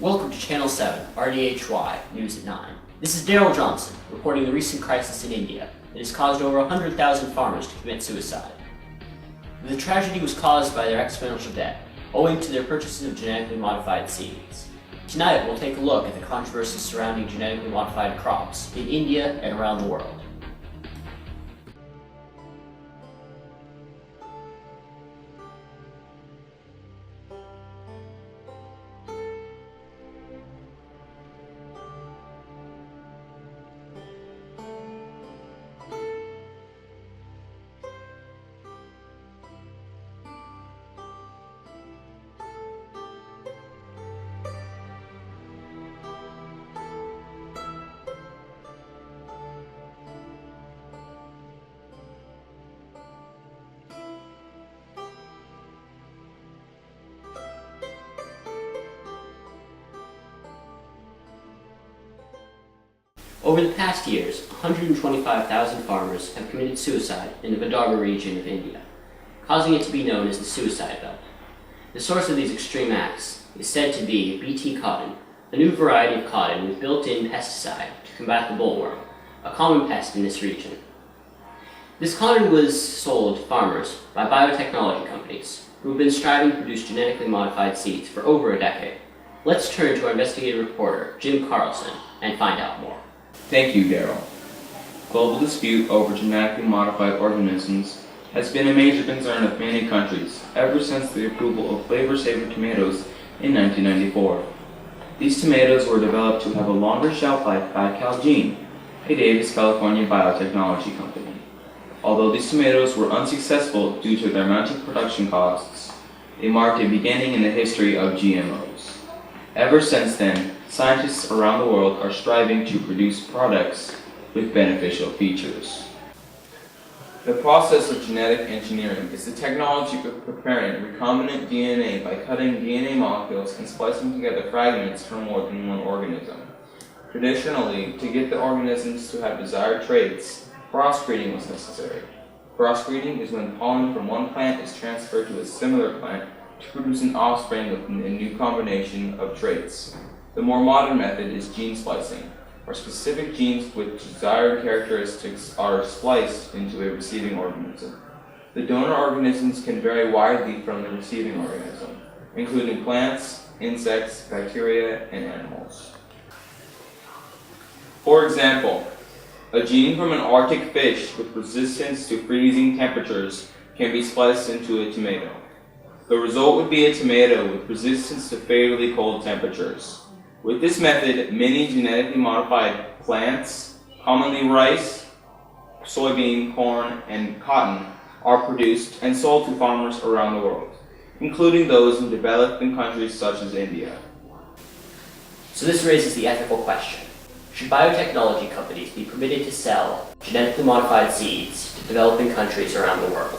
Welcome to Channel 7, RDHY, News at 9. This is Daryl Johnson, reporting the recent crisis in India that has caused over 100,000 farmers to commit suicide. The tragedy was caused by their exponential debt, owing to their purchases of genetically modified seeds. Tonight, we'll take a look at the controversy surrounding genetically modified crops in India and around the world. Over the past years, 125,000 farmers have committed suicide in the Vidarbha region of India, causing it to be known as the suicide belt. The source of these extreme acts is said to be Bt cotton, a new variety of cotton with built-in pesticide to combat the bollworm, a common pest in this region. This cotton was sold to farmers by biotechnology companies who have been striving to produce genetically modified seeds for over a decade. Let's turn to our investigative reporter, Jim Carlson, and find out more. Thank you, Daryl. Global dispute over genetically modified organisms has been a major concern of many countries ever since the approval of flavor-saver tomatoes in 1994. These tomatoes were developed to have a longer shelf life by Calgene, a Davis, California biotechnology company. Although these tomatoes were unsuccessful due to their mounting production costs, they marked a beginning in the history of GMOs. Ever since then, scientists around the world are striving to produce products with beneficial features. The process of genetic engineering is the technology of preparing recombinant DNA by cutting DNA molecules and splicing together fragments from more than one organism. Traditionally, to get the organisms to have desired traits, crossbreeding was necessary. Crossbreeding is when pollen from one plant is transferred to a similar plant to produce an offspring with a new combination of traits. The more modern method is gene splicing, where specific genes with desired characteristics are spliced into a receiving organism. The donor organisms can vary widely from the receiving organism, including plants, insects, bacteria, and animals. For example, a gene from an Arctic fish with resistance to freezing temperatures can be spliced into a tomato. The result would be a tomato with resistance to fairly cold temperatures. With this method, many genetically modified plants, commonly rice, soybean, corn, and cotton, are produced and sold to farmers around the world, including those in developing countries such as India. So this raises the ethical question. Should biotechnology companies be permitted to sell genetically modified seeds to developing countries around the world?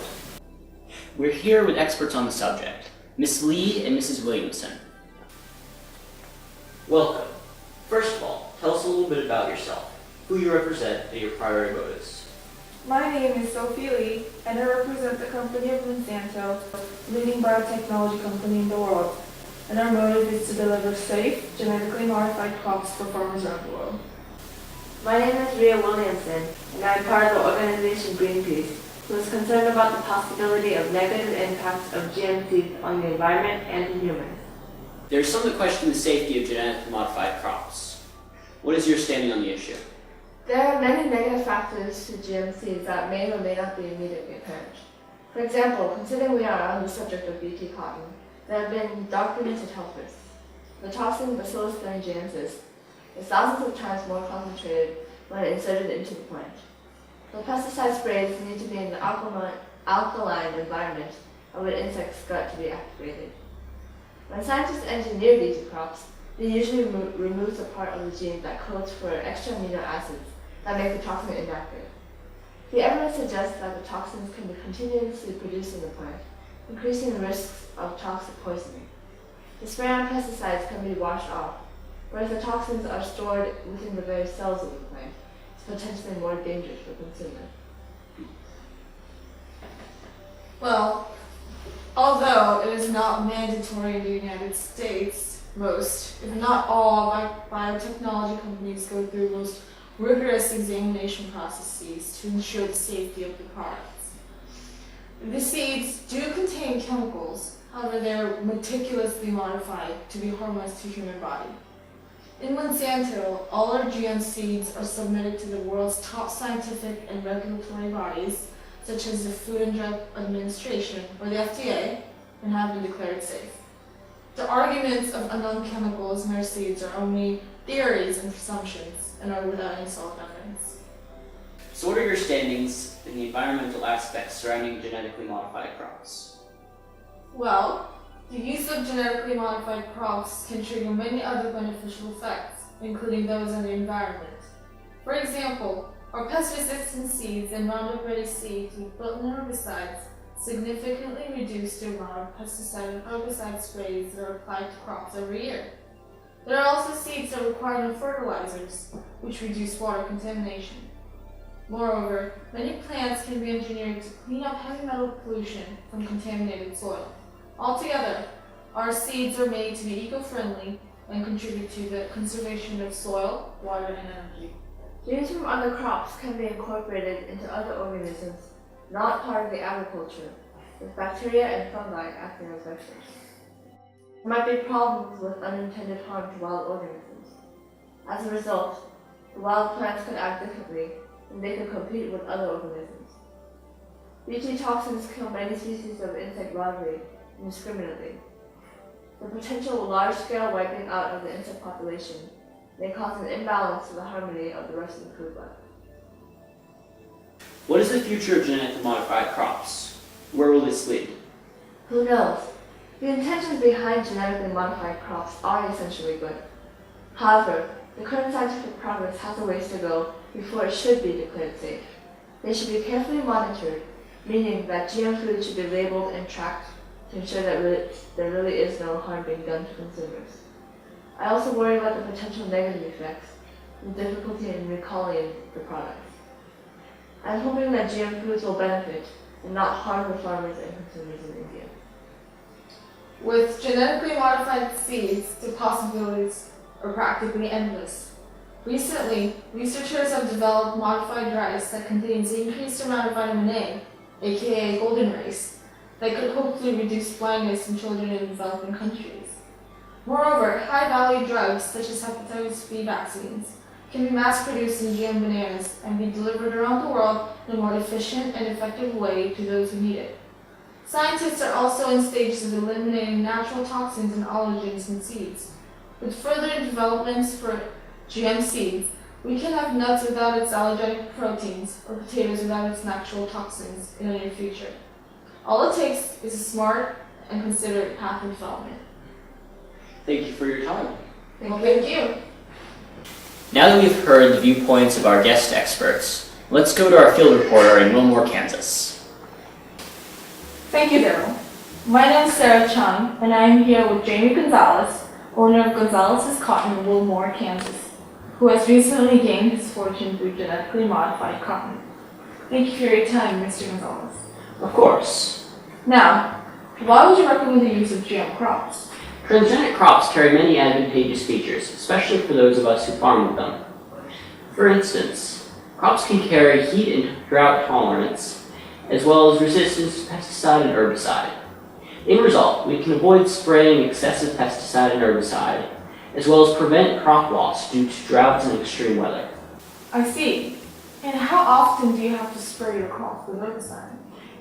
We're here with experts on the subject, Ms. Lee and Mrs. Williamson. Welcome. First of all, tell us a little bit about yourself, who you represent, and your primary motives. My name is Sophie Lee, and I represent the company of Monsanto, leading biotechnology company in the world. And our motive is to deliver safe, genetically modified crops for farmers around the world. My name is Rhea Williamson, and I'm part of the organization Greenpeace, who is concerned about the possibility of negative impacts of GM seeds on the environment and in humans. There are some that question the safety of genetically modified crops. What is your standing on the issue? There are many negative factors to GM seeds that may or may not be immediately apparent. For example, considering we are on the subject of Bt cotton, there have been documented health risks. The toxin Bacillus thuringiensis is thousands of times more concentrated when inserted into the plant. The pesticide sprays need to be in an alkaline environment and with insects' gut to be activated. When scientists engineer Bt crops, they usually remove the part of the gene that codes for extra amino acids that make the toxin inactive. The evidence suggests that the toxins can be continuously produced in the plant, increasing the risks of toxic poisoning. The spray-on pesticides can be washed off, whereas the toxins are stored within the very cells of the plant. It's potentially more dangerous for the consumer. Well, although it is not mandatory in the United States, most, if not all, biotechnology companies go through most rigorous examination processes to ensure the safety of the products. The seeds do contain chemicals, however they are meticulously modified to be harmless to the human body. In Monsanto, all our GM seeds are submitted to the world's top scientific and regulatory bodies, such as the Food and Drug Administration, or the FDA, and have been declared safe. The arguments of unknown chemicals in our seeds are only theories and presumptions, and are without any solid evidence. So what are your standings in the environmental aspects surrounding genetically modified crops? Well, the use of genetically modified crops can trigger many other beneficial effects, including those on the environment. For example, our pest-resistant seeds and Roundup-ready seeds with built-in herbicides significantly reduce the amount of pesticide and herbicide sprays that are applied to crops every year. There are also seeds that require no fertilizers, which reduce water contamination. Moreover, many plants can be engineered to clean up heavy metal pollution from contaminated soil. Altogether, our seeds are made to be eco-friendly and contribute to the conservation of soil, water, and energy. Genes from other crops can be incorporated into other organisms not part of the agriculture, with bacteria and fungi acting as vectors. There might be problems with unintended harm to wild organisms. As a result, the wild plants could act differently, and they could compete with other organisms. Bt toxins kill many species of insect larvae indiscriminately. The potential large-scale wiping out of the insect population may cause an imbalance to the harmony of the rest of the food web. What is the future of genetically modified crops? Where will this lead? Who knows? The intentions behind genetically modified crops are essentially good. However, the current scientific progress has a ways to go before it should be declared safe. They should be carefully monitored, meaning that GM food should be labeled and tracked to ensure that there really is no harm being done to consumers. I also worry about the potential negative effects and difficulty in recalling the products. I'm hoping that GM foods will benefit and not harm the farmers and consumers in India. With genetically modified seeds, the possibilities are practically endless. Recently, researchers have developed modified rice that contains increased amount of vitamin A, aka golden rice, that could hopefully reduce blindness in children in developing countries. Moreover, high-value drugs such as hepatitis B vaccines can be mass-produced in GM bananas and be delivered around the world in a more efficient and effective way to those who need it. Scientists are also in stages of eliminating natural toxins and allergens in seeds. With further developments for GM seeds, we can have nuts without its allergenic proteins or potatoes without its natural toxins in the near future. All it takes is a smart and considerate path of development. Thank you for your time. Thank you. Now that we've heard the viewpoints of our guest experts, let's go to our field reporter in Wilmore, Kansas. Thank you, Daryl. My name is Sarah Chung, and I am here with Jamie Gonzalez, owner of Gonzalez's Cotton in Wilmore, Kansas, who has recently gained his fortune through genetically modified cotton. Thank you for your time, Mr. Gonzalez. Of course. Now, why would you recommend the use of GM crops? Transgenic crops carry many advantageous features, especially for those of us who farm with them. For instance, crops can carry heat and drought tolerance, as well as resistance to pesticide and herbicide. In result, we can avoid spraying excessive pesticide and herbicide, as well as prevent crop loss due to droughts and extreme weather. I see. And how often do you have to spray your crops with herbicide?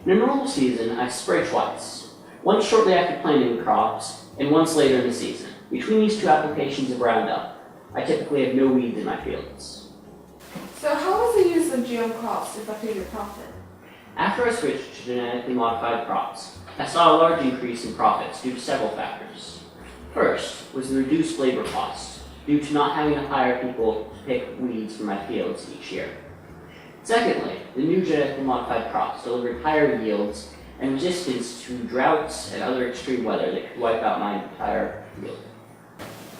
In a normal season, I spray twice, once shortly after planting the crops, and once later in the season. Between these two applications of Roundup, I typically have no weeds in my fields. So how has the use of GM crops affected your profit? After I switched to genetically modified crops, I saw a large increase in profits due to several factors. First was the reduced labor costs, due to not having to hire people to pick weeds from my fields each year. Secondly, the new genetically modified crops delivered higher yields and resistance to droughts and other extreme weather that could wipe out my entire field.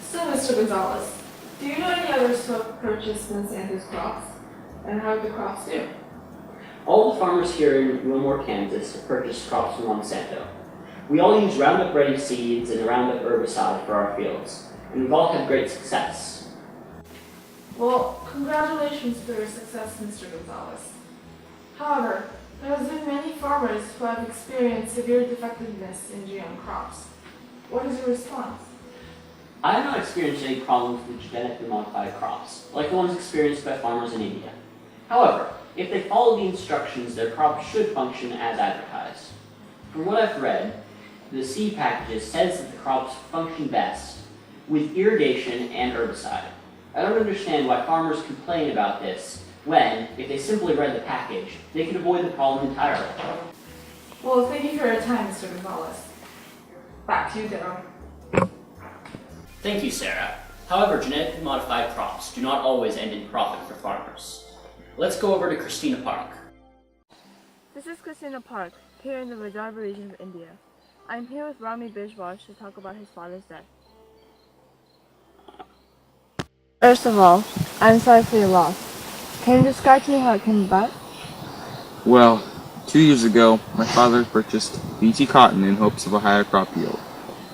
So, Mr. Gonzalez, do you know any others who have purchased Monsanto's crops? And how did the crops do? All the farmers here in Wilmore, Kansas have purchased crops from Monsanto. We all use Roundup Ready seeds and Roundup herbicide for our fields, and we've all had great success. Well, congratulations for your success, Mr. Gonzalez. However, there has been many farmers who have experienced severe defectiveness in GM crops. What is your response? I have not experienced any problems with genetically modified crops, like the ones experienced by farmers in India. However, if they follow the instructions, their crops should function as advertised. From what I've read, the seed packages says that the crops function best with irrigation and herbicide. I don't understand why farmers complain about this when, if they simply read the package, they could avoid the problem entirely. Well, thank you for your time, Mr. Gonzalez. Back to you, Darryl. Thank you, Sarah. However, genetically modified crops do not always end in profit for farmers. Let's go over to Christina Park. This is Christina Park, here in the Vidarbha region of India. I'm here with Rami Bijwash to talk about his father's death. First of all, I'm sorry for your loss. Can you describe to me how it came about? Well, 2 years ago, my father purchased BT cotton in hopes of a higher crop yield.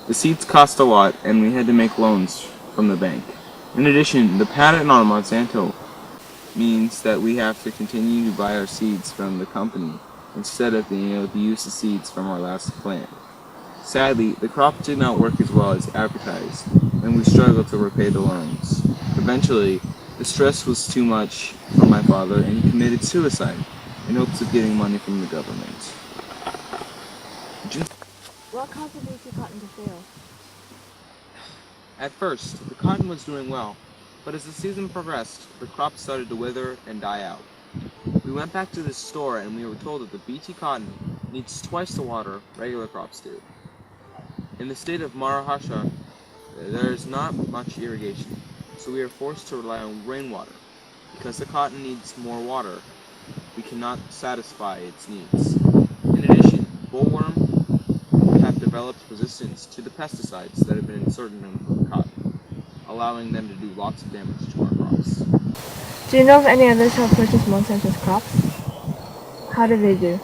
The seeds cost a lot, and we had to make loans from the bank. In addition, the patent on Monsanto means that we have to continue to buy our seeds from the company instead of being able to use the seeds from our last plant. Sadly, the crop did not work as well as advertised, and we struggled to repay the loans. Eventually, the stress was too much for my father, and he committed suicide in hopes of getting money from the government. What caused the BT cotton to fail? At first, the cotton was doing well, but as the season progressed, the crop started to wither and die out. We went back to the store and we were told that the BT cotton needs twice the water regular crops do. In the state of Maharashtra, there is not much irrigation, so we are forced to rely on rainwater. Because the cotton needs more water, we cannot satisfy its needs. In addition, bollworm have developed resistance to the pesticides that have been inserted into the cotton, allowing them to do lots of damage to our crops. Do you know if any others have purchased Monsanto's crops? How did they do?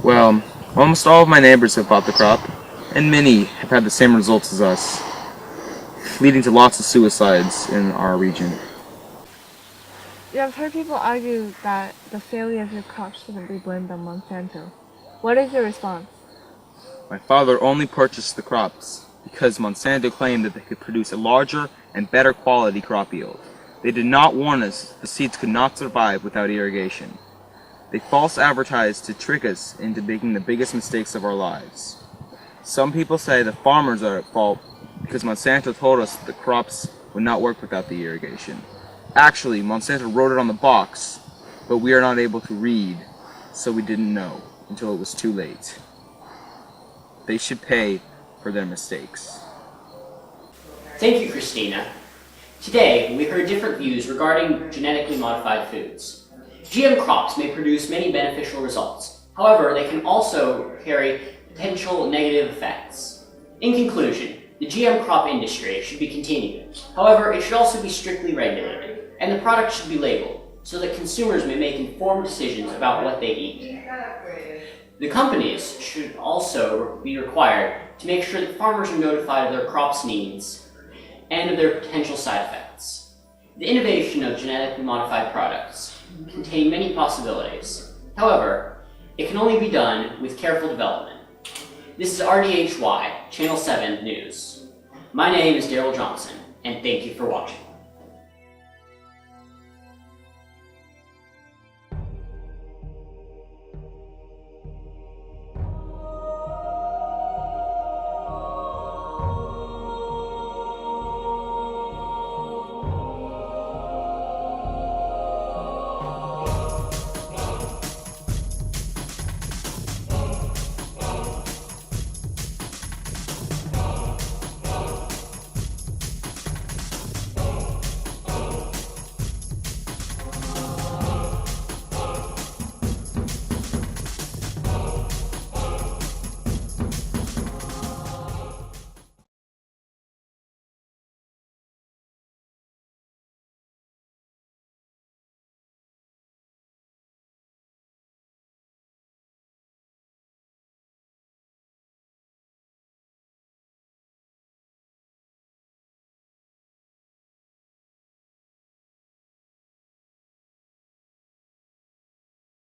Well, almost all of my neighbors have bought the crop, and many have had the same results as us, leading to lots of suicides in our region. You have heard people argue that the failure of your crops shouldn't be blamed on Monsanto. What is your response? My father only purchased the crops because Monsanto claimed that they could produce a larger and better quality crop yield. They did not warn us the seeds could not survive without irrigation. They false advertised to trick us into making the biggest mistakes of our lives. Some people say the farmers are at fault because Monsanto told us that the crops would not work without the irrigation. Actually, Monsanto wrote it on the box, but we are not able to read, so we didn't know until it was too late. They should pay for their mistakes. Thank you, Christina. Today, we heard different views regarding genetically modified foods. GM crops may produce many beneficial results. However, they can also carry potential negative effects. In conclusion, the GM crop industry should be continued. However, it should also be strictly regulated, and the product should be labeled so that consumers may make informed decisions about what they eat. The companies should also be required to make sure that farmers are notified of their crops' needs and of their potential side effects. The innovation of genetically modified products contain many possibilities. However, it can only be done with careful development. This is RDHY, Channel 7 News. My name is Daryl Johnson, and thank you for watching.